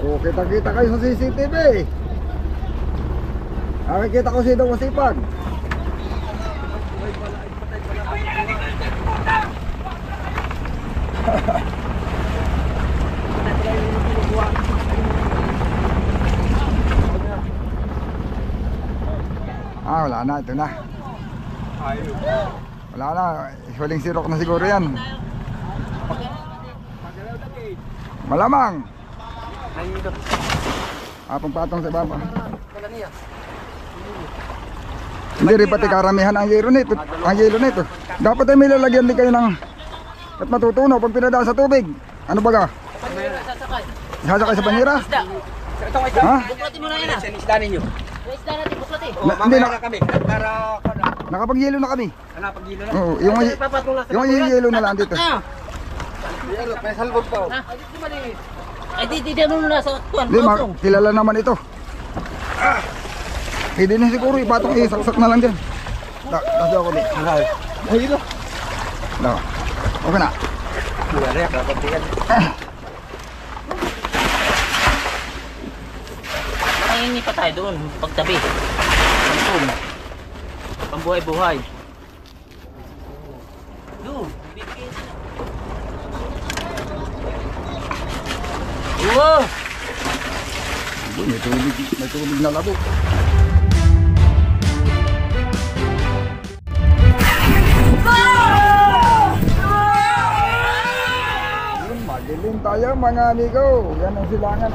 O, kita-kita kayo sa CCTV. Nakikita ko sino masipag. Wala na, ito na. Wala na, huling sirok na siguro yan. Malamang. Pangpatong sa baba. Hindi rin pati karamihan ang yelo nito. Ang yelo nito. Dapat ay may lalagyan din kayo ng at matutunaw pag pinadaan sa tubig. Ano baga? Sasakay sa banyera? Ha? Buklatin mo na yan ah. Isda ninyo. Isda natin, buklatin. Hindi na kami. Para nakapagyelo na kami. napag-gilo na. Oo, yung yelo na lang dito. May salbog pa. Ay di ano na sa tuwan. Hindi, kilala naman ito. Hindi na siguro ipatong isaksak na lang din. Kasi ako din. Ay, ito. Okay na. Wala rin, dapat yan. Nakahingi pa tayo doon, pagtabi. Sampung. Pambuhay-buhay. Doon, bibigyan sila. Wow! May tubig na labo. Madilim tayo mga amigo. Yan ang silangan.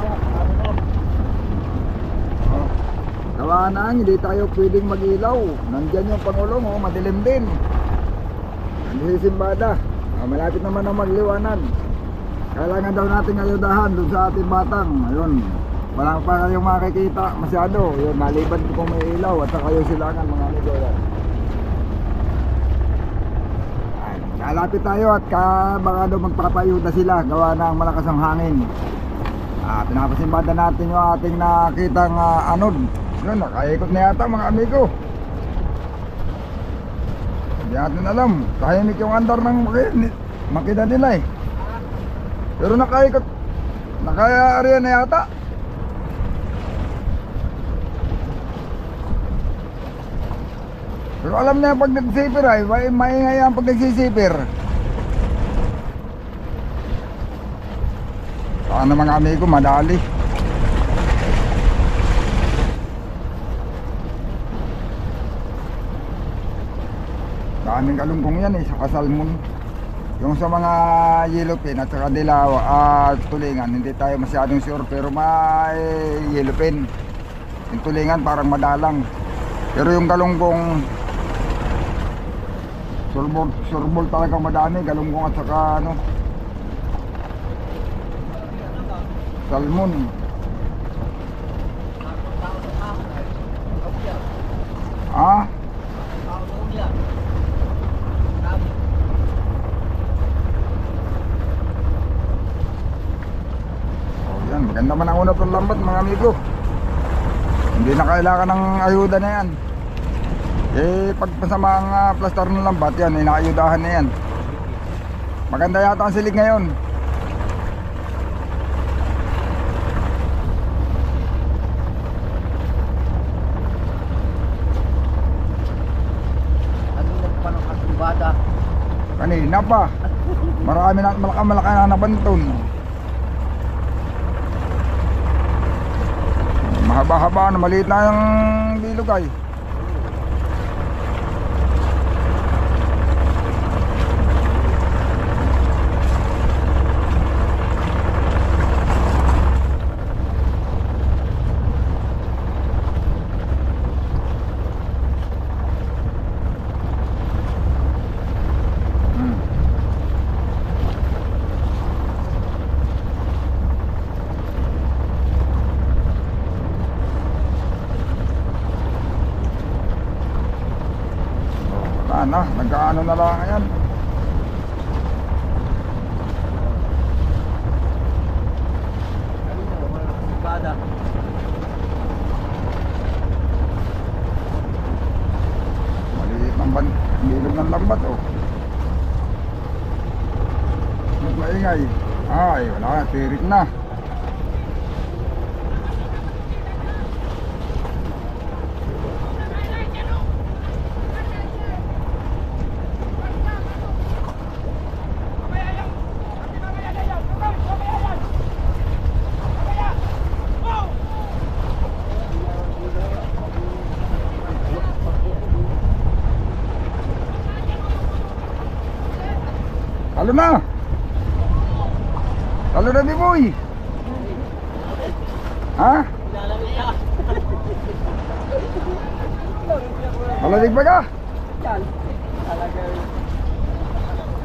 Gawa na, hindi tayo pwedeng mag-ilaw. Nandyan yung Pangulong, madilim din. Hindi simbada. Malapit naman ang magliwanan. Kailangan daw natin ayudahan doon sa ating batang. Ayun, walang pa kayong makikita masyado. Yun, maliban kung may ilaw at saka yung silangan mga amigo. Kalapit tayo at baka daw magpapayuda sila. Gawa ng malakas ang hangin. Pinapasimbada natin yung ating nakitang anod. Yun, nakaikot na yata mga amigo. Hindi natin alam. Tahimik yung andar ng makina nila eh. Pero nakaikot. Naka-area na yata. Pero alam niya pag nagsipir ay maingay ang pag nagsisipir. Sana mga amigo madali. Daming kalungkong yan sa kasalmon. Yung sa mga yellowfin at saka dilaw at tulingan, hindi tayo masyadong sure pero may yellowfin. Yung tulingan parang madalang. Pero yung galunggong surbol talaga madami, galunggong at saka salmon. Maganda man ang unat ng lambat mga amigo. Hindi na kailangan ng ayuda na yan. Pag masama ang plastar ng lambat yan, inaayudahan na yan. Maganda yata ang silig ngayon. Kanina pa. Marami na malaki na nabanton. Mahaba-haba na, maliit na yung bilog ay. Nagkaano na lang yan. Maliit ng bilog ng lambat maingay. Ay wala, tirik na. Talo na! Talo na ni Boy! Ha? Malalig ba ka? Yan. Talaga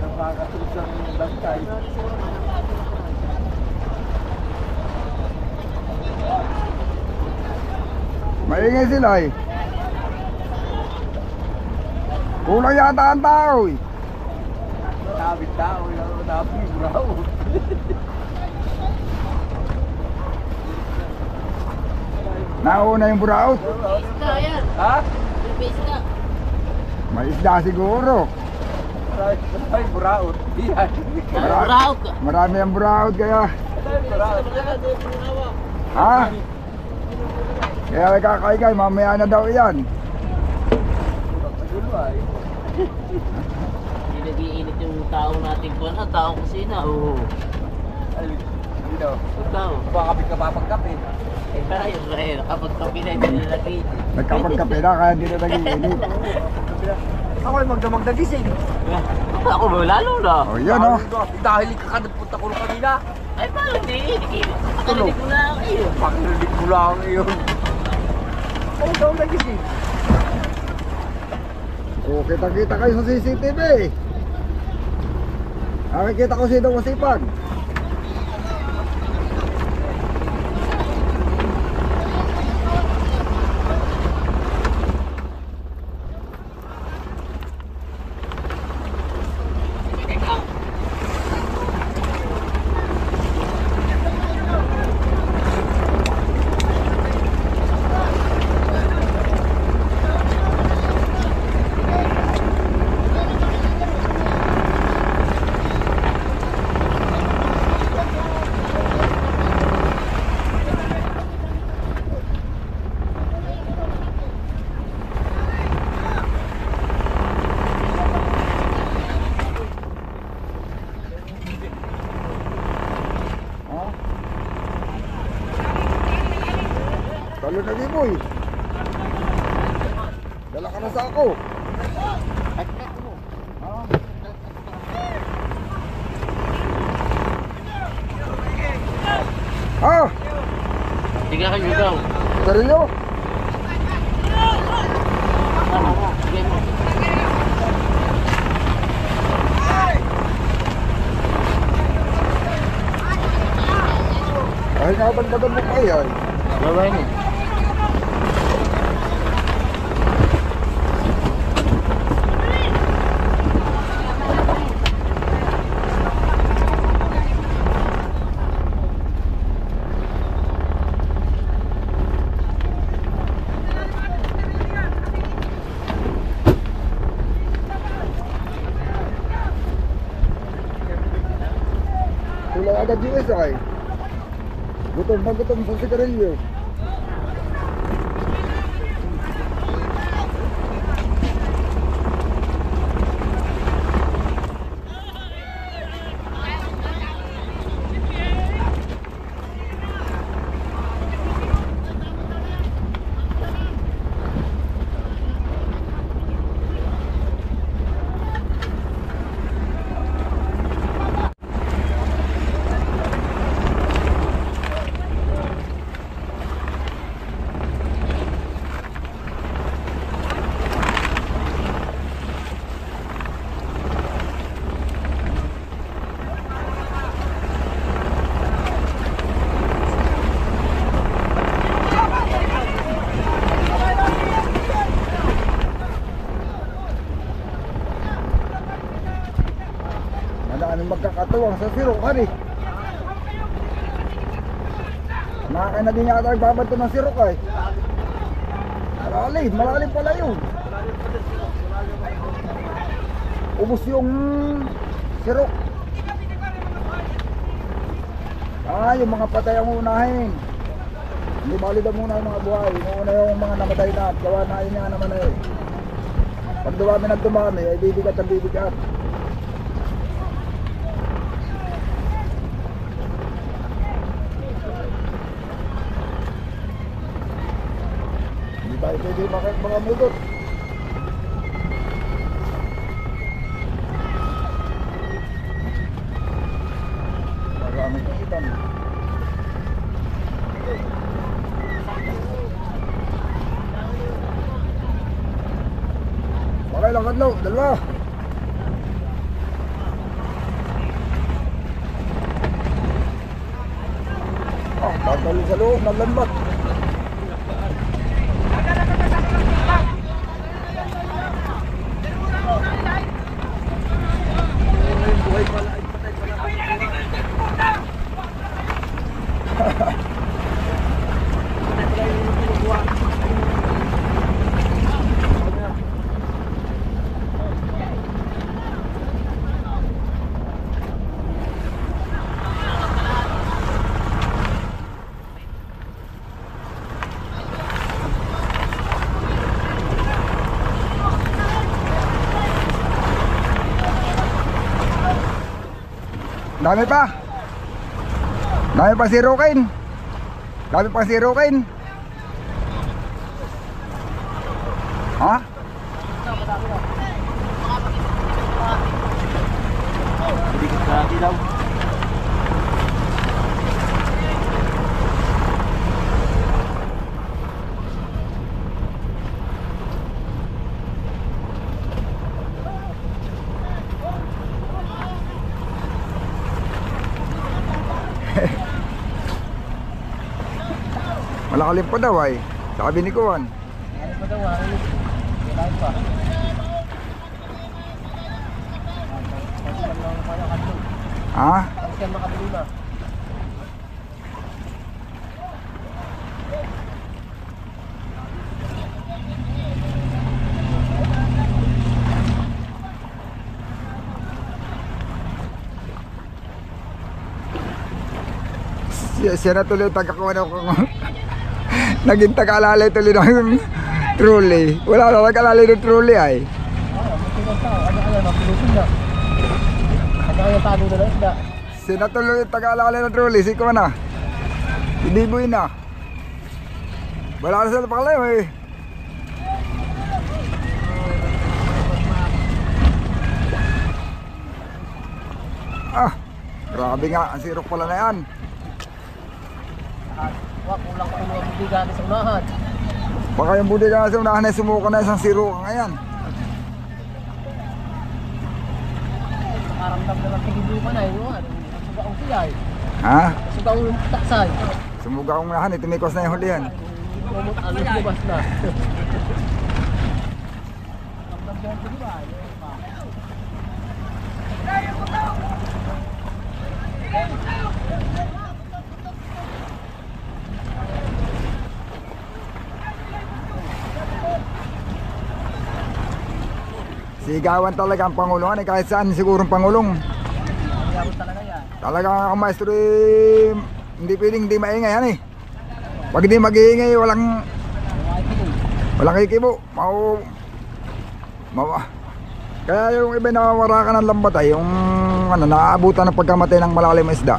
napakatulog sa bantay. Maingay sila eh. Kulang yata ang tao eh. Tabit tao, tapos bro. Nauna yung buraot. Isda yan. Ha? May isda. May isda siguro. Ay, buraot. Yan. Buraot ka. Marami ang buraot kaya. Buraot. Ha? Kaya nagkakaigay, mamaya na daw yan. Magulo ay. Hindi nag-iinit yung tao natin ko na, taong kusina. Oo. Ay, dito. Ikaw. Baka ka papagkape. Eh, tayo, kapag kapi na hindi nilagay. Nagkapagkape na kaya hindi na nag-iinit. Ako ay magdamag na gising. Ako ba, lalo na. O yun o. Dahil ikakadagpunta ko nung kanina. Ay, paano hindi? Nakalinig ko na kayo. Pakinig mo lang yun. Oo, daw nagising. O, kita-kita kayo sa CCTV. Nakikita ko sino masipag. Talo na di boy. Dala ka na sa ako. Ha? Sige ka juga. Sarilo? Sige mo. Ay, nakabagbagan mo pa yan. Babay mo. Kulang agad yung isa ay. Gutom na gutom sa sigarilyo. Ano magkakatuwang sa siro kani. Nakakain na din yata nagbabanto ng siro ay. Malalim pala yun. Ubus yung siro. Yung mga patay ang unahin. Hindi malida muna yung mga buhay. Muna yung mga namatay na at gawa na yun nga naman eh. Pag dumami na dumami ay bibigat ang bibigat. Tayo pwede bakit mga mugot. ilang kadlaw? Dalawa. Oh, tatalo sa loob, naglambat. Dami pa. Dami pa si Rokin. Dami pa si Rokin. Ha? Dikit kalahati daw. Malakalim pa daw ay. Sabi ni Kuwan. Ano pa daw, ano? Kailangan pa. Ha? Ang siya makabili na. Siya na tuloy tagakuha na naging taga-alalay tuloy ng trolley. Wala na nag-alalay ng trolley ay. Siya na tuloy taga-alalay ng trolley. Siko na. Hindi buhay na. Wala na sila pakalayo eh. Ah, grabe nga. Ang sirok pala na yan. Kulang pa yung mga budigan sa unahan. Baka yung budigan sa unahan ay sumuko na isang siro ngayon. Nakaramdam na ng tigibukan ay yun. Sugaong siya ay. Ha? Sugaong yung taksay. Sumuga akong unahan eh. Tumikos na yung hulihan. Umot alos labas na. Ramdam na yung tigibukan. Sigawan talaga ang Pangulong eh, kahit saan sigurong Pangulong. Sigawan talaga yan. Talaga ang maestro eh, hindi pwedeng hindi maingay yan eh. Pag hindi mag-iingay, walang kikibo. Kaya yung iba nawawarakan ng lambat ay yung ano, naaabutan ng pagkamatay ng malalim na isda.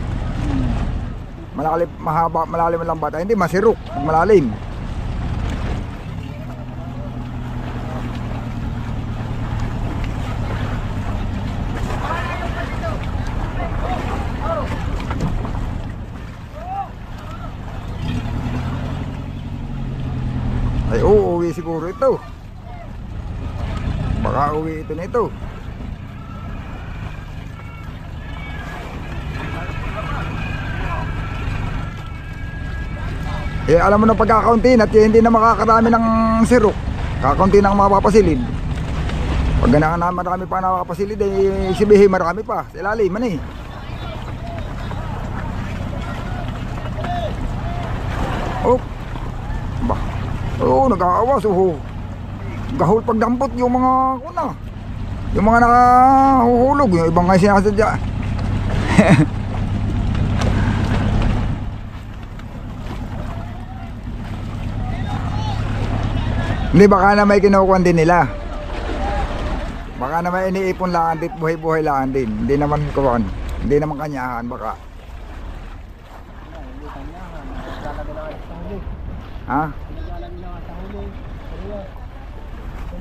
Malalim ang lambat ay hindi masirok, malalim. Ay uuwi siguro ito. Baka uwi ito na ito. Eh alam mo na pagkakaunti at hindi na makakarami ng sirok. Kakaunti na ang mapapasilid. Pag ganahan na marami pa napapasilid eh sibihin marami pa. Sa ilalim man eh. Oh. Bah. Oo, nag-aawas. Gahol pagdampot yung mga kuna. Yung mga nakahuhulog. Yung ibang nga sinasadya. Hindi, baka na may kinukuhan din nila. Baka na may iniipon lang din. Buhay-buhay lang din. Hindi naman kuhan. Hindi naman kanyahan. Baka. Ha?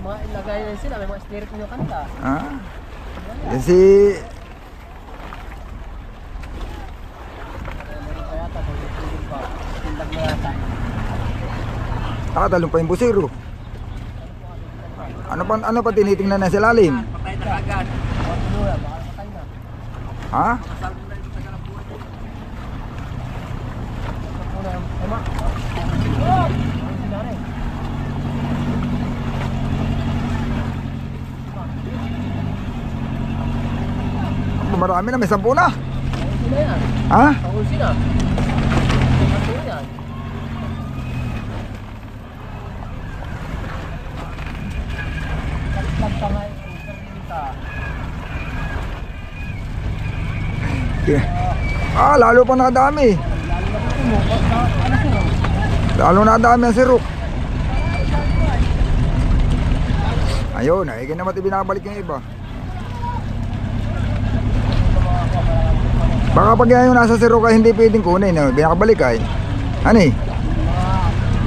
May mga ilagay na sila, may mga spirit nyo kanila. Ah. Yan si Meron pa yata, may pa. Tindag na yata. talon pa yung busero. Ano pa tinitingnan na sa lalim? Patay na agad. Ha? Marami na, may 10 na. Ha? Lalo pa nakadami. Lalo nakadami ang sirok. Ayun, ay naman binabalik yung iba. Baka pag yan yung nasa sirok ay hindi pwedeng kunin, binakabalik ay. Ano eh?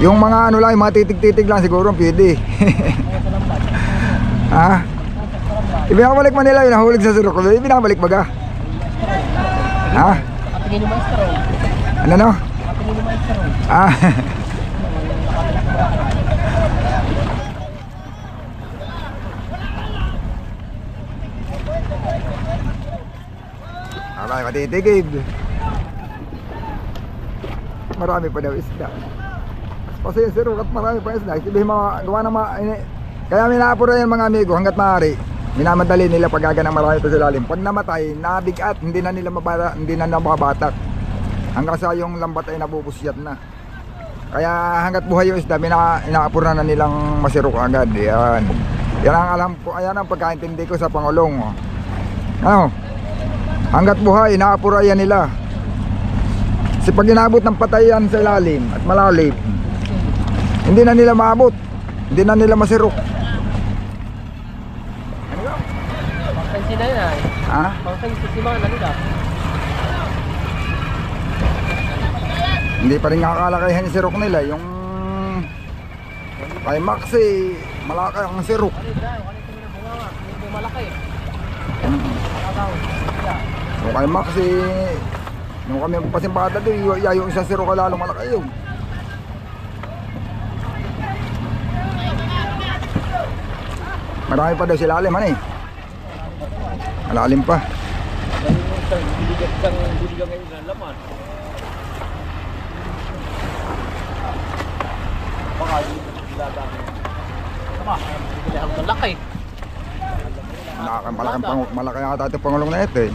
Yung mga ano lang, mga titig-titig lang siguro pwede. Ha? Ibinakabalik man nila yung nahulog sa sirok. Ibinakabalik baga? Ha? Ano no? Ah. Abay, matitigib. Marami pa daw isda. Kasi yung sirok at marami pa isda. Sabihin mga gawa ng mga kaya minapura yung mga amigo hanggat maaari. Minamadali nila paggaga ng marami pa sa lalim. Pag namatay, nabigat, hindi na nila mababatak. Hanggang sa yung lambat ay nabubusyat na. Kaya hanggat buhay yung isda, inaapura na nilang masirok agad. Yan. Yan ang alam ko, ayan ang pagkaintindi ko sa Pangulong. Ano? Hanggat buhay, inaapura yan nila. Kasi pag inabot ng patayan sa ilalim at malalim, hindi na nila maabot. Hindi na nila masirok. Sina yun ay. Ha? Si mga nalila. Hindi pa rin nakakalakayan yung sirok nila. Yung kay Maxi, malaki ang sirok. Hindi malaki. So kay Maxi, nung kami pasimbada doon, yung isang sirok lalong malaki yun. Marami pa daw sila alim, ano eh? Malalim pa. Buligang ngayon na laman. Baka yung ladang. Tama, malaki. Malaki yata ito Pangulong na ito eh.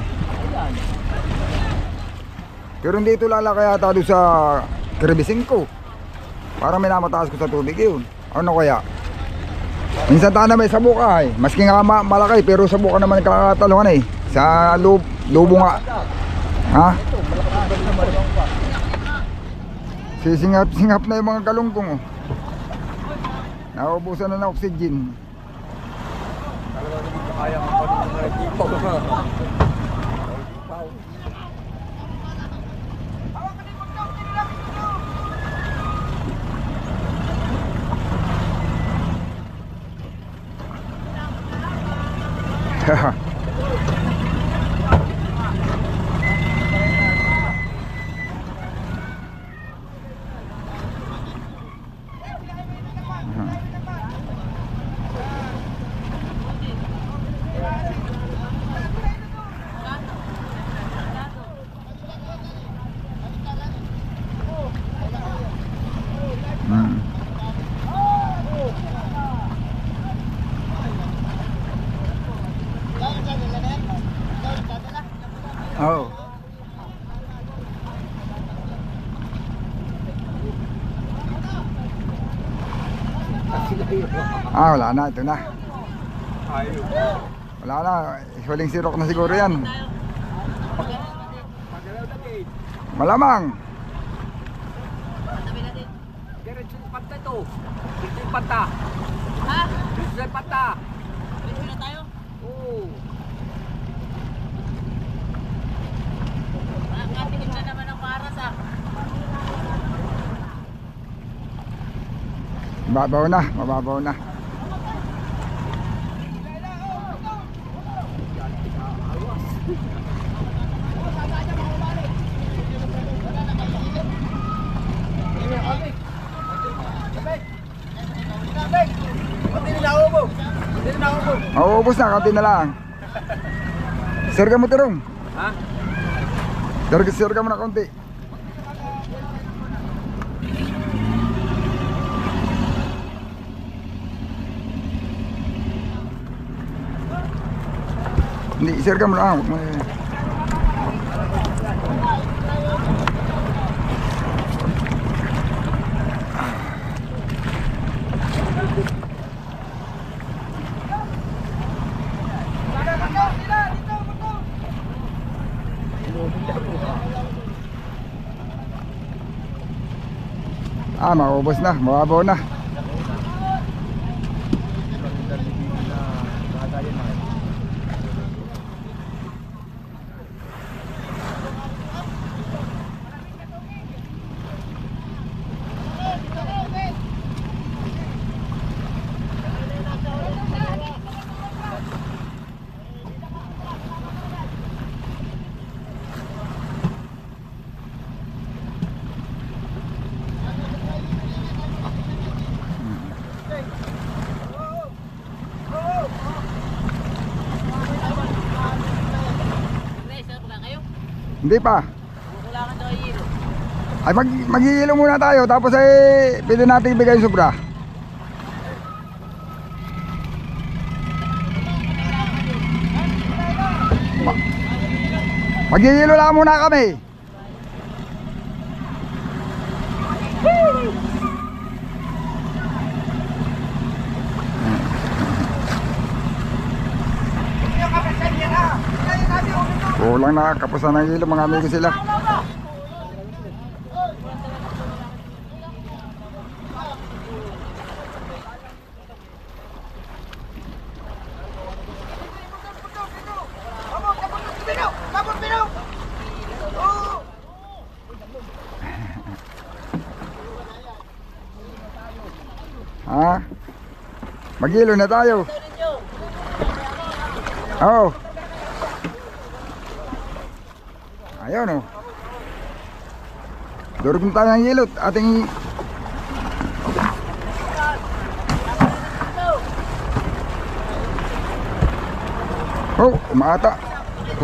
Pero hindi ito lalaki yata doon sa Kiribising ko. Parang may namataas ko sa tubig yun. Ano kaya? Minsan tayo na may sabuk ay. Maski nga malaki pero sabuk ka naman kakatalungan eh. Sa lubo nga. Ha? Sisingap-singap na yung mga galungkong oh. Naubusan na ng oxygen. Talaga hindi kaya ang mga ipaw. Haha. Oh. Wala na, ito na. Wala na, huling sirok na siguro yan. Malamang. Diretso yung panta ito. Diretso yung panta. Ha? Diretso yung panta. Diretso na tayo? Oo. Nakatingin na naman ang paras ah. Mababaw na, mababaw na. Pati nilaw mo. Mauubos na, kaunti na lang. Sirga mo tirong. Ha? Sirga mo na kaunti. Hindi, sirga mo na. Maubos na, mababaw na. Hindi pa. Kukulangan daw yung hilo. Ay mag-ihilo muna tayo tapos ay pwede natin ibigay yung sobra. Mag-ihilo lang muna kami. Kulang na kapusan ng hilo mga amigo sila. Ha? Mag-hilo na tayo. Oo. Ayun, oh. Durog na tayo ng hilot. Ating oh, umaata.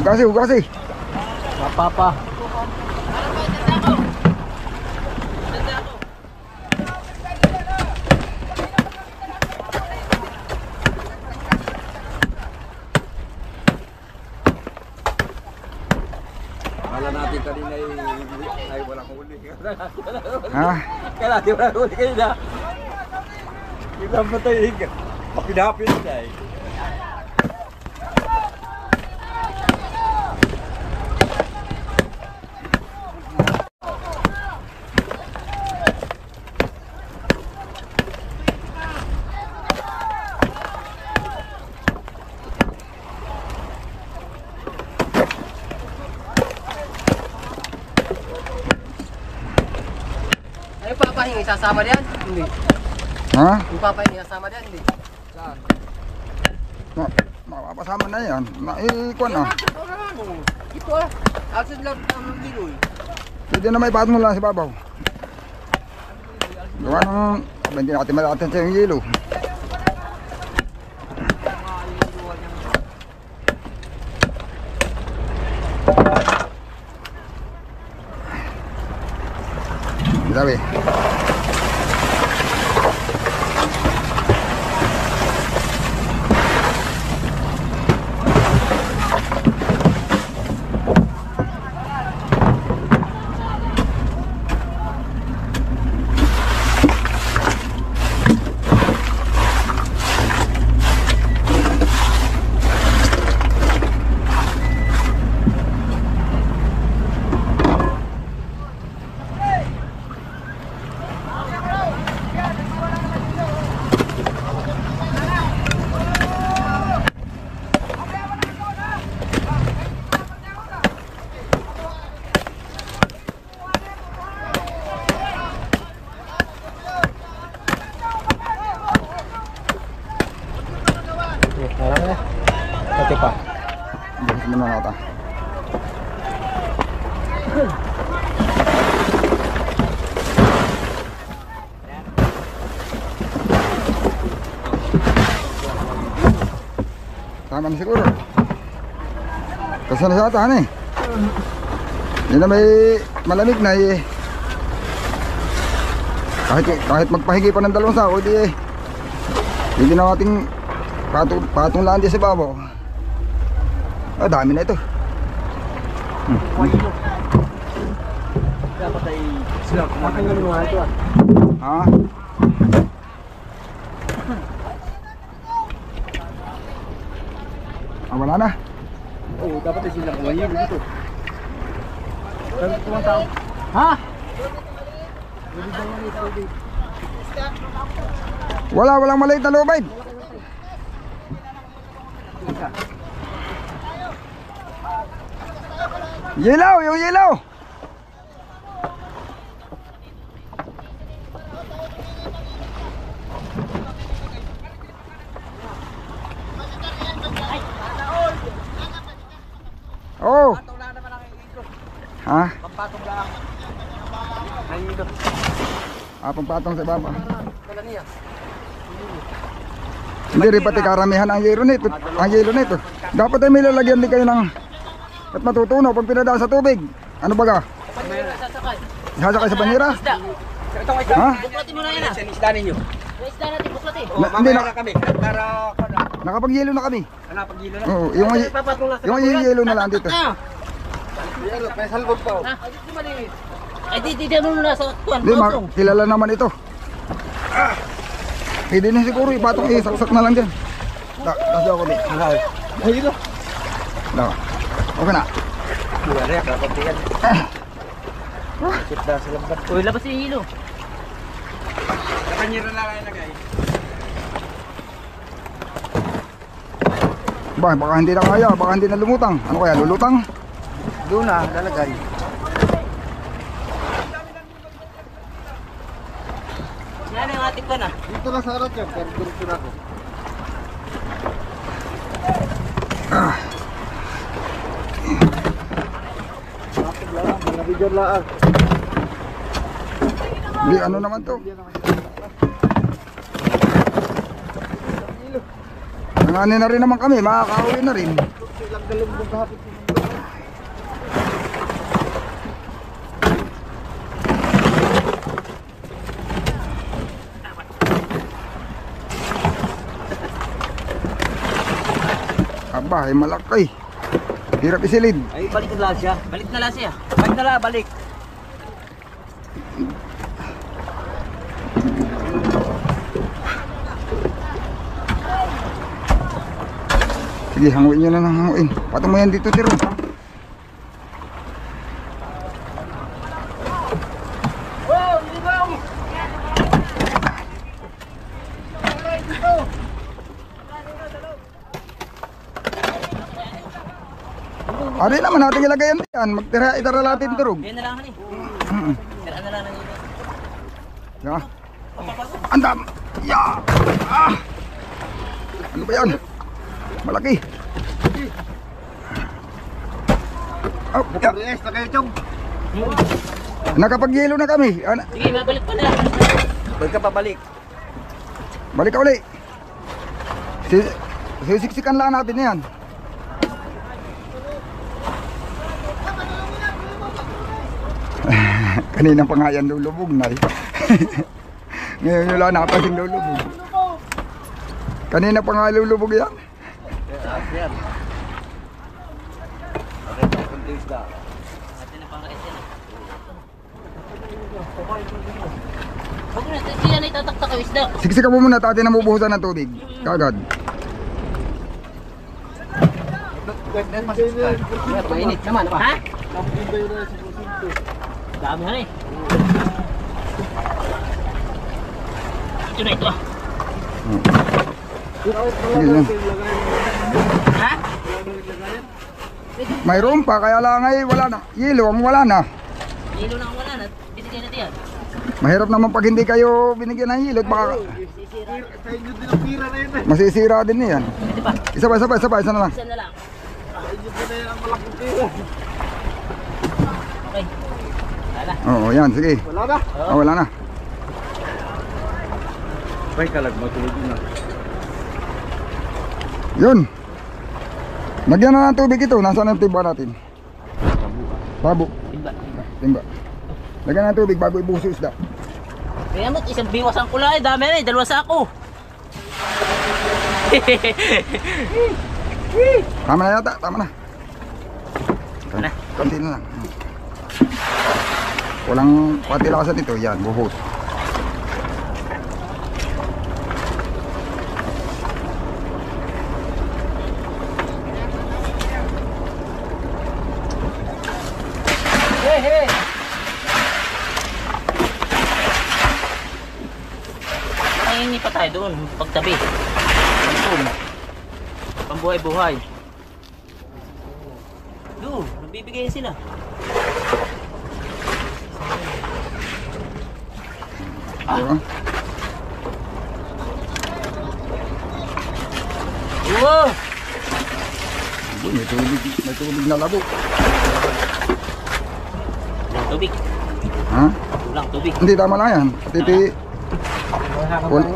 Hugasi. Papa. Kala natin kanina ay walang huli. ha? Kala natin walang huli kanina. Ilang patay. Mapinapin na eh. Yung papahingi, sasama diyan? Hindi. Ha? Yung papahingi, sasama diyan? Hindi. Saan? Mapapasama na yan. Naikuan na. Ito ah. Asin lang ang giloy. Pwede na may pahat mo lang sa babaw. Gawa nung hindi natin malatin sa yung hilo. Grabe. Pati pa. Balik mo na nata. naman siguro. Kasi na sa atan eh. Hindi na may malamig na eh. Kahit magpahingi pa ng 2 sako, di eh. Hindi na ating patong lang din sa babaw. Ah, dami na ito. Dapat ay sila kumain ng mga ito. Ha? Ah, wala na. Oo, dapat ay sila kumain dito. Dapat kumang tao. Ha? Walang maliit na lubid. Yelaw, yung yelaw. Oh. Patong lang naman ang ito. Ha? Pampatong lang. Ay ito. Pangpatong sa baba. Wala niya. Hindi rin pati karamihan ang yelo nito. Ang yelo nito. Dapat ay may lalagyan din kayo ng at matutunaw pag pinadaan sa tubig. Ano baga? Sasakay. Sasakay sa banyera? Isda. Ito ang isda. Ha? Buklatin mo na yan ah. Sa isda ninyo. May isda natin, buklatin. Oh, Hindi mamaya na- na kami. Para Nakapagyelo na kami. pag-gilo na. Oo, yung Papatong lang sa yung yelo na lang dito. Ah. May salbog pa. Ha? Ay, di mo na sa kuwan. Hindi, Pautong. kilala naman ito. Hindi na siguro, ipatong isaksak na lang dyan. Kasi ako din. Ay ito. Okay na. Wala rin, dapat yan. Sit na sa lambat. Uy, labas yung hilo. Sa kanyero na lang ilagay. Baka hindi na kaya, baka hindi na lumutang. Ano kaya, lulutang? Doon na, lalagay. Yan ang ating ka na. Dito lang sa harap niya, pero dito na ako. Mga bigyan lang. Hindi, ano naman to? Nanganin na rin naman kami, makakauwi na rin. Ilang galong kahapit. Aba, ay malaki. Hirap isilid. Ay, balik na lang siya. Balik na lang siya. Balik na lang, balik. Sige, hanguin nyo na ng hanguin. Patong mo yan dito, tiro. Ari naman natin ilagayan yan. Itara natin turog. Yan na lang han eh. Tira na lang ng hilo. Ya. Andam. Ya. Ah. Ano ba yan? Malaki. Oh, ya. Yes, na kayo, Chong. Nakapagyelo na kami. Sige, mabalik pa na. Balik ka pabalik. Balik ka uli. Sisiksikan lang natin yan. Kanina pa nga yan lulubog na eh. Ngayon yun lang nakapasing lulubog. Kanina pa nga lulubog yan. Yan. Okay, kunti isda. Atin na pang rais yan. Huwag na, siya na itataktak ang isda. Siksikan mo muna, tati na mabuhusan ng tubig. Kagad. Mainit naman, pa. Ha? Dami han eh. Ito na ito ah. Sige yan. Ha? Mayroon pa, kaya lang ay wala na. Yelo, ang wala na. Hilo na ang wala na. Binigyan natin yan. Mahirap naman pag hindi kayo binigyan ng yelo. Baka Sisira. Sa inyo din ang pira na yun. masisira din yan. Pwede pa. Isa na lang. Isa na lang. Sa inyo din na yan ang malaking pira. Okay. Wala. Oo, yan, sige. Wala na. Wala na. May kalag mo tulog na. Yun. Lagyan na ng tubig ito. Nasaan ang timba natin? Babo. Timba. Timba. Lagyan na ng tubig bago ibuso isda. Kaya mo't isang biwas ang kulay. Dami na eh. 2 sako. Tama na yata. Tama na. Tama na. Konti na lang. Walang patilasan ito. Yan, buhos. Nangingi pa tayo doon. Pagtabi. Pampun. Pambuhay-buhay. Doon. Nagbibigay sila. Diba? Wow! May tubig na labo. Kulang tubig. Ha? Kulang tubig. Hindi, tama lang yan. Titi,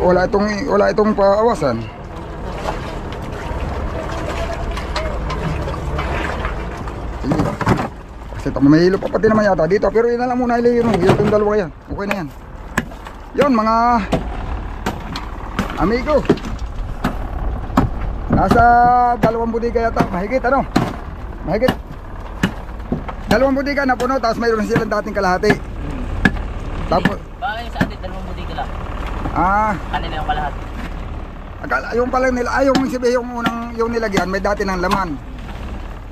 wala itong paawasan. Sige. Kasi may hilo pa pati naman yata dito. Pero yun na lang muna ilihiro. Yung dalawa yan. Okay na yan. Yun mga amigo. Nasa 2 budiga yata. Mahigit ano? Mahigit 2 budiga na puno. Tapos mayroon silang dating kalahati. Tapos Baka yung sa atin, 2 buti ka lang. Kanila yung kalahat. akala, yung pala nila, yung sabi yung unang yung nilagyan, may dati ng laman.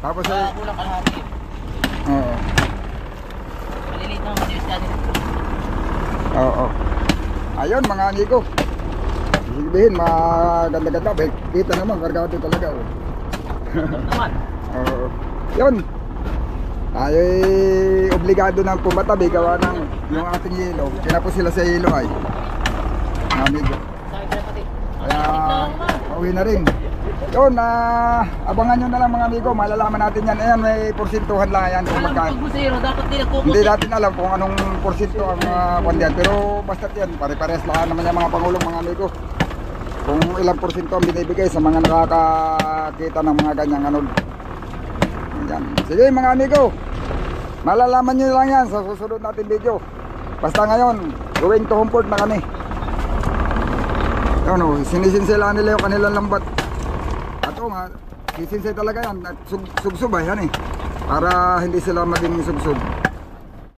Tapos Kulang kalahati. oo. Maliliit naman kasi yung sa atin. Oo. Ayun mga amigo. Sabihin, maganda-ganda. Kita naman, kargado talaga. Oh. Naman. Oo. Yun. Tayo obligado ng pumatabi gawa ng yung ating yelo. Kinapos sila sa yelo ay. Mga amigo. Sabi ka pati. Kaya pauwi na rin. Yun, abangan nyo na lang mga amigo. Malalaman natin yan. Ayan, may porsintuhan lang yan. Kung Alam magkano. pag busero, dapat nila kukusin. Hindi natin alam kung anong porsyento ang kwandiyan. Pero basta yan, pare-pares lahat naman yung mga pangulong mga amigo. Kung ilang porsyento ang binibigay sa mga nakakakita ng mga ganyang anod. Yan. Sige mga amigo, malalaman nyo lang yan sa susunod natin video. Basta ngayon, going to home port na kami. Yun o, sinisinsela nila yung kanilang lambat. At o nga, sisinsay talaga yan. At sub-sub yan eh. Para hindi sila maging sub-sub.